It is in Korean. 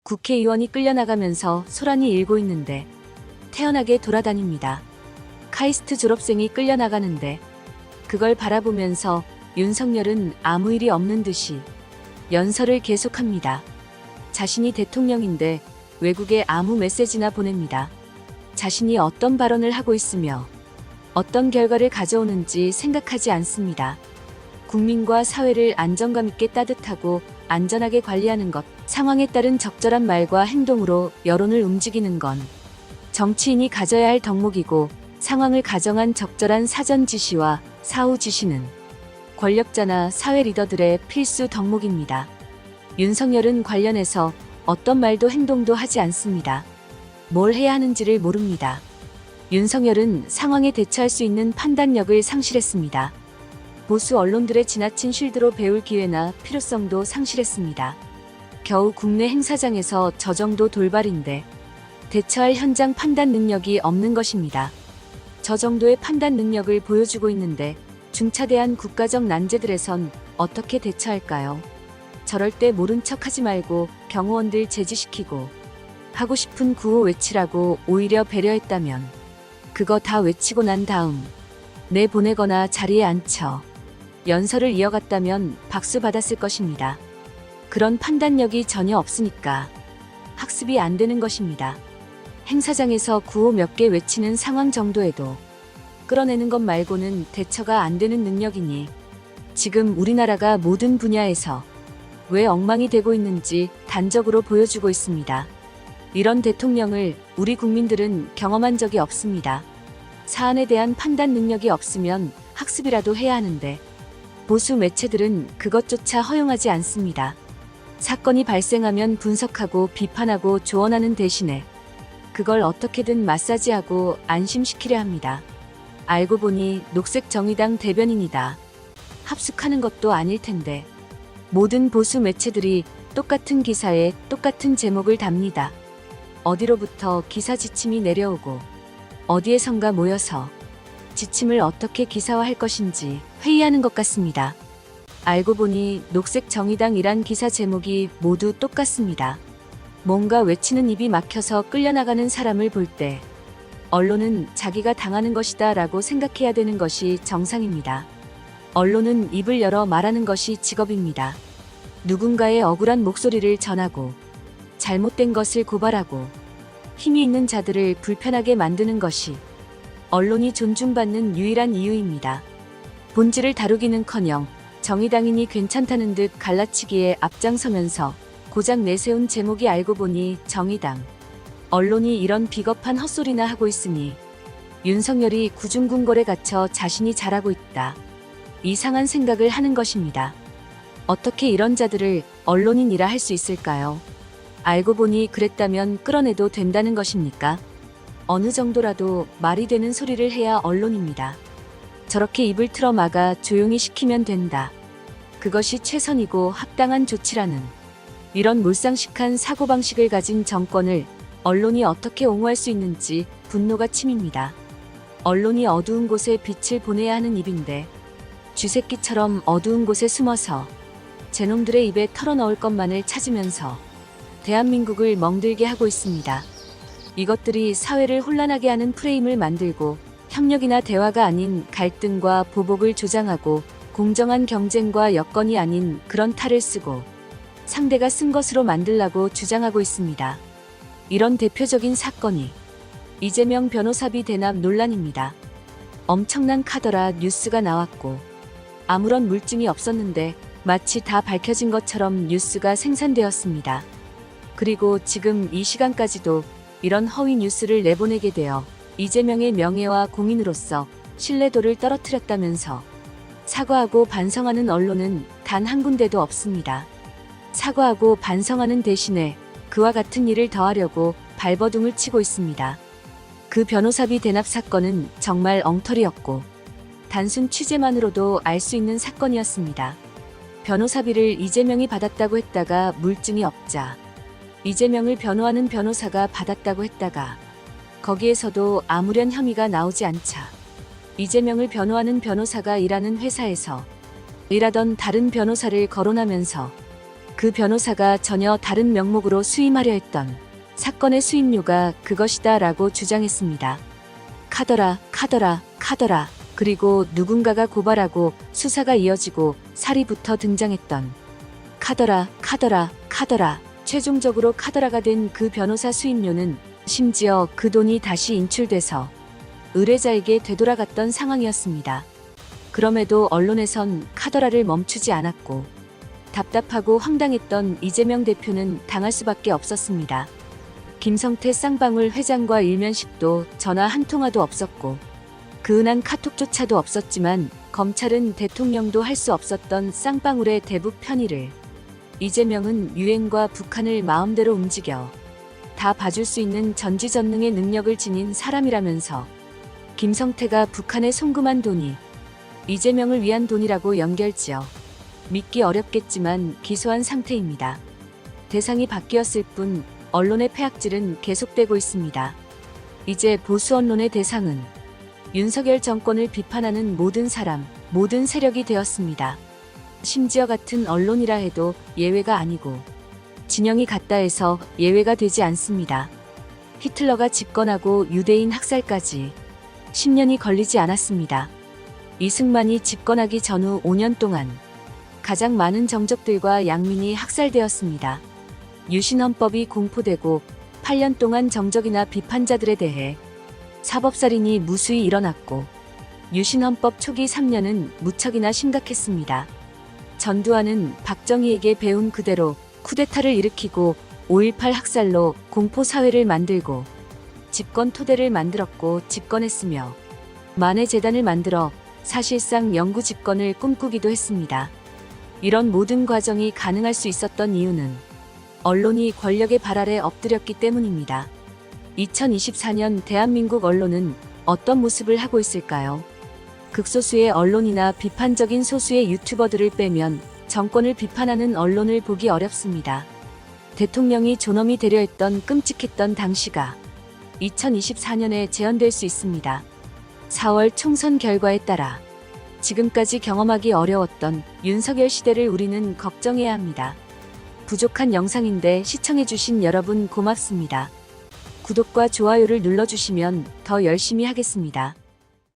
국회의원이 끌려나가면서 소란이 일고 있는데 태연하게 돌아다닙니다. 카이스트 졸업생이 끌려나가는데 그걸 바라보면서 윤석열은 아무 일이 없는 듯이 연설을 계속합니다. 자신이 대통령인데 외국에 아무 메시지나 보냅니다. 자신이 어떤 발언을 하고 있으며 어떤 결과를 가져오는지 생각하지 않습니다. 국민과 사회를 안정감 있게 따뜻하고 안전하게 관리하는 것, 상황에 따른 적절한 말과 행동으로 여론을 움직이는 건 정치인이 가져야 할 덕목이고, 상황을 가정한 적절한 사전 지시와 사후 지시는 권력자나 사회 리더들의 필수 덕목입니다. 윤석열은 관련해서 어떤 말도 행동도 하지 않습니다. 뭘 해야 하는지를 모릅니다. 윤석열은 상황에 대처할 수 있는 판단력을 상실했습니다. 보수 언론들의 지나친 쉴드로 배울 기회나 필요성도 상실했습니다. 겨우 국내 행사장에서 저 정도 돌발인데 대처할 현장 판단 능력이 없는 것입니다. 저 정도의 판단 능력을 보여주고 있는데 중차대한 국가적 난제들에선 어떻게 대처할까요? 저럴 때 모른 척 하지 말고 경호원들 제지시키고 하고 싶은 구호 외치라고 오히려 배려했다면 그거 다 외치고 난 다음 내보내거나 자리에 앉혀 연설을 이어갔다면 박수 받았을 것입니다. 그런 판단력이 전혀 없으니까 학습이 안 되는 것입니다. 행사장에서 구호 몇 개 외치는 상황 정도에도 끌어내는 것 말고는 대처가 안 되는 능력이니 지금 우리나라가 모든 분야에서 왜 엉망이 되고 있는지 단적으로 보여주고 있습니다. 이런 대통령을 우리 국민들은 경험한 적이 없습니다. 사안에 대한 판단 능력이 없으면 학습이라도 해야 하는데 보수 매체들은 그것조차 허용하지 않습니다. 사건이 발생하면 분석하고 비판하고 조언하는 대신에 그걸 어떻게든 마사지하고 안심시키려 합니다. 알고 보니 녹색정의당 대변인이다. 합숙하는 것도 아닐 텐데 모든 보수 매체들이 똑같은 기사에 똑같은 제목을 답니다. 어디로부터 기사 지침이 내려오고 어디에선가 모여서 지침을 어떻게 기사화할 것인지 회의하는 것 같습니다. 알고 보니 녹색정의당이란 기사 제목이 모두 똑같습니다. 뭔가 외치는 입이 막혀서 끌려나가는 사람을 볼 때 언론은 자기가 당하는 것이다 라고 생각해야 되는 것이 정상입니다. 언론은 입을 열어 말하는 것이 직업입니다. 누군가의 억울한 목소리를 전하고 잘못된 것을 고발하고 힘이 있는 자들을 불편하게 만드는 것이 언론이 존중받는 유일한 이유입니다. 본질을 다루기는커녕 정의당인이 괜찮다는 듯 갈라치기에 앞장서면서 고작 내세운 제목이 알고 보니 정의당. 언론이 이런 비겁한 헛소리나 하고 있으니 윤석열이 구중궁궐에 갇혀 자신이 잘하고 있다. 이상한 생각을 하는 것입니다. 어떻게 이런 자들을 언론인이라 할 수 있을까요? 알고 보니 그랬다면 끌어내도 된다는 것입니까? 어느 정도라도 말이 되는 소리를 해야 언론입니다. 저렇게 입을 틀어 막아 조용히 시키면 된다. 그것이 최선이고 합당한 조치라는 이런 몰상식한 사고방식을 가진 정권을 언론이 어떻게 옹호할 수 있는지 분노가 치밉니다. 언론이 어두운 곳에 빛을 보내야 하는 입인데 쥐새끼처럼 어두운 곳에 숨어서 제놈들의 입에 털어넣을 것만을 찾으면서 대한민국을 멍들게 하고 있습니다. 이것들이 사회를 혼란하게 하는 프레임을 만들고 협력이나 대화가 아닌 갈등과 보복을 조장하고 공정한 경쟁과 여건이 아닌 그런 탈을 쓰고 상대가 쓴 것으로 만들라고 주장하고 있습니다. 이런 대표적인 사건이 이재명 변호사비 대납 논란입니다. 엄청난 카더라 뉴스가 나왔고 아무런 물증이 없었는데 마치 다 밝혀진 것처럼 뉴스가 생산되었습니다. 그리고 지금 이 시간까지도 이런 허위 뉴스를 내보내게 되어 이재명의 명예와 공인으로서 신뢰도를 떨어뜨렸다면서 사과하고 반성하는 언론은 단 한 군데도 없습니다. 사과하고 반성하는 대신에 그와 같은 일을 더하려고 발버둥을 치고 있습니다. 그 변호사비 대납 사건은 정말 엉터리였고 단순 취재만으로도 알 수 있는 사건이었습니다. 변호사비를 이재명이 받았다고 했다가 물증이 없자 이재명을 변호하는 변호사가 받았다고 했다가 거기에서도 아무런 혐의가 나오지 않자 이재명을 변호하는 변호사가 일하는 회사에서 일하던 다른 변호사를 거론하면서 그 변호사가 전혀 다른 명목으로 수임하려 했던 사건의 수임료가 그것이다라고 주장했습니다. 카더라, 카더라, 카더라. 그리고 누군가가 고발하고 수사가 이어지고 살이부터 등장했던 카더라, 카더라, 카더라. 최종적으로 카더라가 된 그 변호사 수임료는 심지어 그 돈이 다시 인출돼서 의뢰자에게 되돌아갔던 상황이었습니다. 그럼에도 언론에선 카더라를 멈추지 않았고 답답하고 황당했던 이재명 대표는 당할 수밖에 없었습니다. 김성태 쌍방울 회장과 일면식도 전화 한 통화도 없었고 그 흔한 카톡조차도 없었지만 검찰은 대통령도 할 수 없었던 쌍방울의 대북 편의를 이재명은 유엔과 북한을 마음대로 움직여 다 봐줄 수 있는 전지전능의 능력을 지닌 사람이라면서 김성태가 북한에 송금한 돈이 이재명을 위한 돈이라고 연결지어 믿기 어렵겠지만 기소한 상태입니다. 대상이 바뀌었을 뿐 언론의 폐악질은 계속되고 있습니다. 이제 보수 언론의 대상은 윤석열 정권을 비판하는 모든 사람, 모든 세력이 되었습니다. 심지어 같은 언론이라 해도 예외가 아니고 진영이 같다 해서 예외가 되지 않습니다. 히틀러가 집권하고 유대인 학살까지 10년이 걸리지 않았습니다. 이승만이 집권하기 전후 5년 동안 가장 많은 정적들과 양민이 학살되었습니다. 유신헌법이 공포되고 8년 동안 정적이나 비판자들에 대해 사법살인이 무수히 일어났고 유신헌법 초기 3년은 무척이나 심각했습니다. 전두환은 박정희에게 배운 그대로 쿠데타를 일으키고 5.18 학살로 공포사회를 만들고 집권 토대를 만들었고 집권했으며 만해 재단을 만들어 사실상 영구 집권을 꿈꾸기도 했습니다. 이런 모든 과정이 가능할 수 있었던 이유는 언론이 권력의 발 아래 엎드렸기 때문입니다. 2024년 대한민국 언론은 어떤 모습을 하고 있을까요? 극소수의 언론이나 비판적인 소수의 유튜버들을 빼면 정권을 비판하는 언론을 보기 어렵습니다. 대통령이 존엄이 되려 했던 끔찍했던 당시가 2024년에 재현될 수 있습니다. 4월 총선 결과에 따라 지금까지 경험하기 어려웠던 윤석열 시대를 우리는 걱정해야 합니다. 부족한 영상인데 시청해주신 여러분 고맙습니다. 구독과 좋아요를 눌러주시면 더 열심히 하겠습니다.